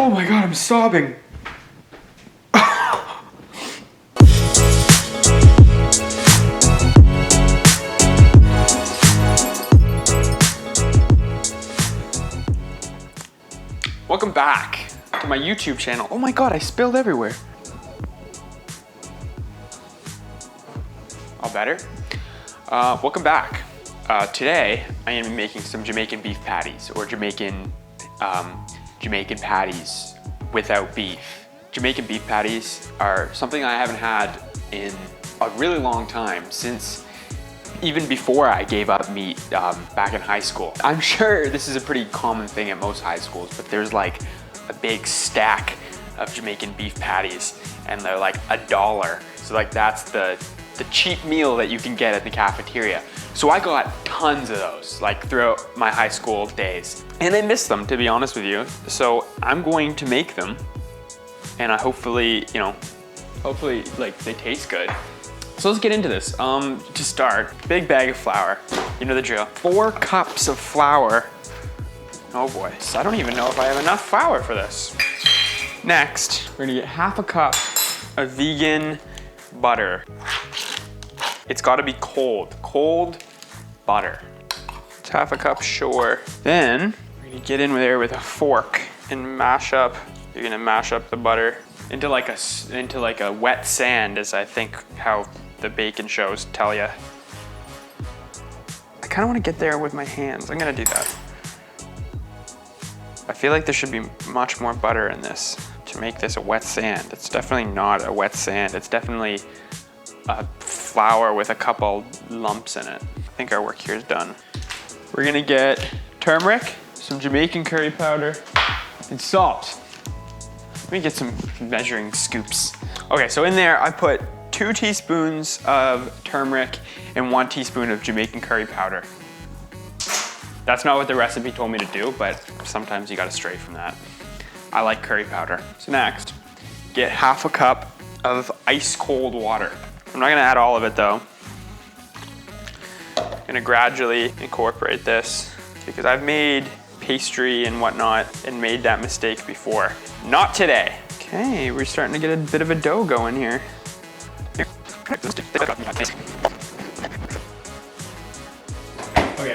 Oh my God, I'm sobbing. Welcome back to my YouTube channel. Oh my God, I spilled everywhere. All better? Welcome back. Today, I am making some Jamaican beef patties, or Jamaican patties without beef. Jamaican beef patties are something I haven't had in a really long time, since even before I gave up meat back in high school. I'm sure this is a pretty common thing at most high schools, but there's like a big stack of Jamaican beef patties and they're like $1. So like that's the cheap meal that you can get at the cafeteria. So I got tons of those like throughout my high school days. And I miss them, to be honest with you. So I'm going to make them, and hopefully like they taste good. So let's get into this. To start, big bag of flour. You know the drill. 4 cups of flour. Oh boy, so I don't even know if I have enough flour for this. Next, we're gonna get half a cup of vegan butter. It's gotta be cold butter. It's half a cup, sure. Then, we're gonna get in there with a fork and mash up. You're gonna mash up the butter into like a wet sand, as I think how the bacon shows tell you. I kind of want to get there with my hands. I'm gonna do that. I feel like there should be much more butter in this to make this a wet sand. It's definitely not a wet sand. It's definitely a flour with a couple lumps in it. I think our work here is done. We're gonna get turmeric, some Jamaican curry powder, and salt. Let me get some measuring scoops. Okay, so in there I put 2 teaspoons of turmeric and 1 teaspoon of Jamaican curry powder. That's not what the recipe told me to do, but sometimes you gotta stray from that. I like curry powder. So next, get half a cup of ice cold water. I'm not gonna add all of it though. I'm gonna gradually incorporate this because I've made pastry and whatnot and made that mistake before. Not today. Okay, we're starting to get a bit of a dough going here. Okay,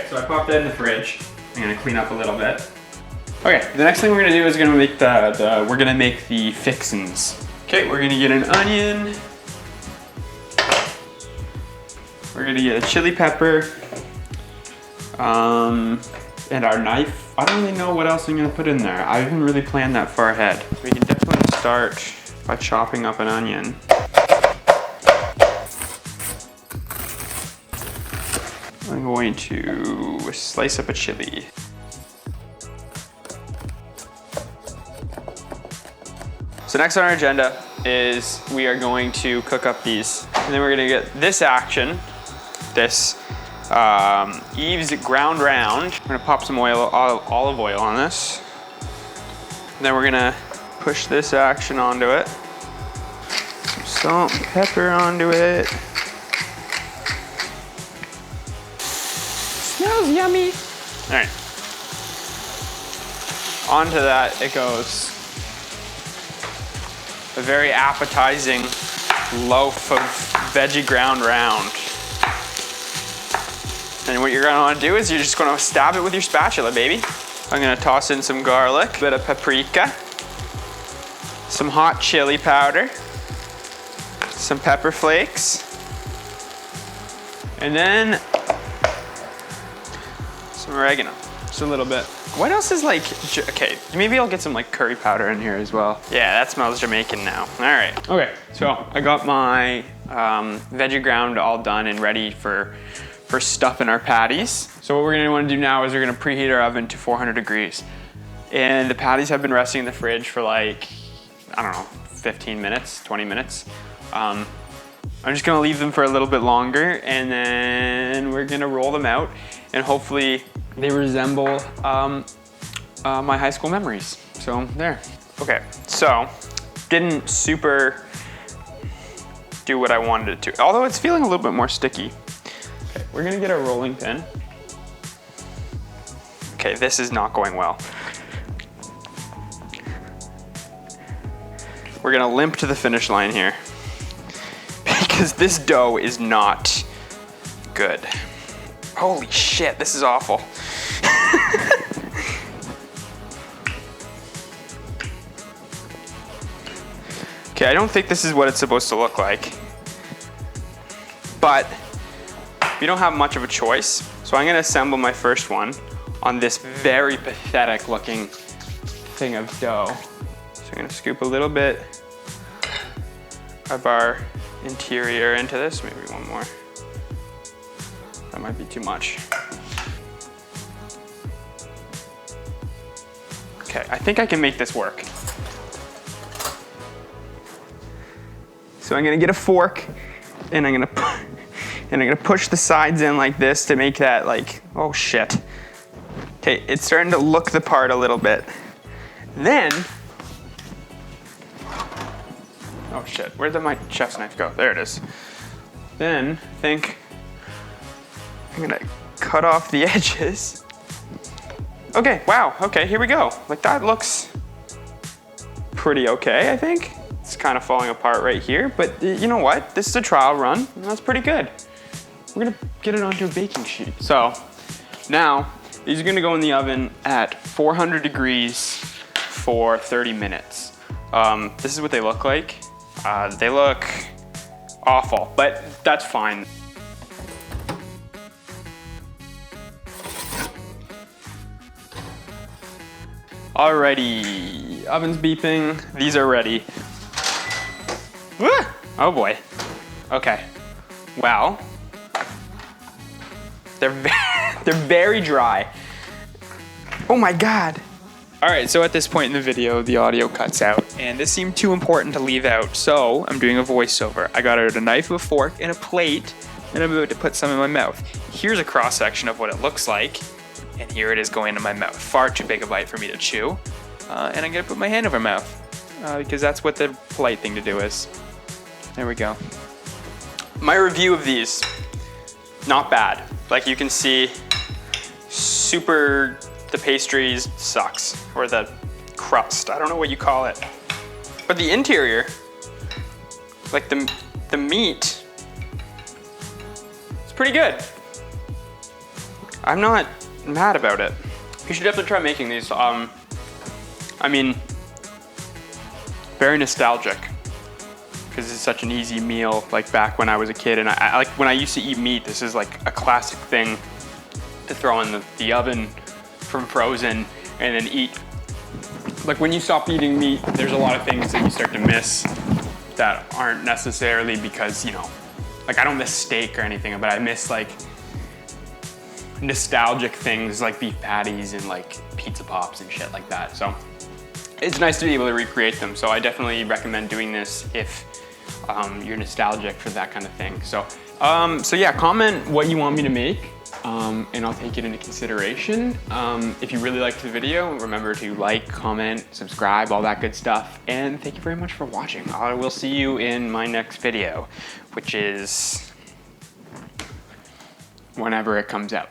so I popped that in the fridge. I'm gonna clean up a little bit. Okay, the next thing we're gonna do is gonna make the fixins. Okay, we're gonna get an onion. We're gonna get a chili pepper. And our knife. I don't really know what else I'm gonna put in there. I haven't really planned that far ahead. We can definitely start by chopping up an onion. I'm going to slice up a chili. So next on our agenda is we are going to cook up these. And then we're gonna get this action, this Eve's ground round. We're gonna pop some olive oil on this. And then we're gonna push this action onto it. Some salt and pepper onto it. Smells yummy. All right. Onto that it goes. A very appetizing loaf of veggie ground round. And what you're gonna wanna do is you're just gonna stab it with your spatula, baby. I'm gonna toss in some garlic, a bit of paprika, some hot chili powder, some pepper flakes, and then some oregano, just a little bit. What else is like, okay, maybe I'll get some like curry powder in here as well. Yeah, that smells Jamaican now. All right. Okay, so I got my veggie ground all done and ready for stuffing our patties. So what we're gonna wanna do now is we're gonna preheat our oven to 400 degrees. And the patties have been resting in the fridge for like, I don't know, 15 minutes, 20 minutes. I'm just gonna leave them for a little bit longer, and then we're gonna roll them out, and hopefully they resemble my high school memories. So there. Okay, so didn't super do what I wanted it to, although it's feeling a little bit more sticky. Okay, we're gonna get a rolling pin. Okay, this is not going well. we're gonna limp to the finish line here because this dough is not good. Holy shit, this is awful. Okay, I don't think this is what it's supposed to look like, but we don't have much of a choice. So I'm gonna assemble my first one on this very pathetic looking thing of dough. So I'm gonna scoop a little bit of our interior into this, maybe one more. That might be too much. Okay, I think I can make this work. So I'm gonna get a fork and I'm gonna push the sides in like this to make that like, oh shit. Okay, it's starting to look the part a little bit. Then, oh shit, where did my chef's knife go? There it is. Then, I think I'm gonna cut off the edges. Okay, wow, okay, here we go. Like that looks pretty okay, I think. It's kind of falling apart right here, but you know what? This is a trial run, and that's pretty good. We're gonna get it onto a baking sheet. So now, these are gonna go in the oven at 400 degrees for 30 minutes. This is what they look like. They look awful, but that's fine. Alrighty, oven's beeping. These are ready. Oh boy. Okay. Well, they're very dry. Oh my God. All right, so at this point in the video, the audio cuts out, and this seemed too important to leave out, so I'm doing a voiceover. I got out a knife, a fork, and a plate, and I'm about to put some in my mouth. Here's a cross-section of what it looks like, and here it is going into my mouth. Far too big a bite for me to chew, and I'm gonna put my hand over my mouth, because that's what the polite thing to do is. There we go. My review of these, not bad. Like you can see, the pastries sucks, or the crust, I don't know what you call it. But the interior, like the meat, it's pretty good. I'm not mad about it. You should definitely try making these. I mean, very nostalgic, because it's such an easy meal, like back when I was a kid, and I like when I used to eat meat, this is like a classic thing to throw in the oven from frozen and then eat. Like when you stop eating meat, there's a lot of things that you start to miss that aren't necessarily because, you know, like I don't miss steak or anything, but I miss like nostalgic things like beef patties and like pizza pops and shit like that. So it's nice to be able to recreate them. So I definitely recommend doing this if you're nostalgic for that kind of thing. So, so yeah, comment what you want me to make, and I'll take it into consideration. If you really liked the video, remember to like, comment, subscribe, all that good stuff. And thank you very much for watching. I will see you in my next video, which is whenever it comes out.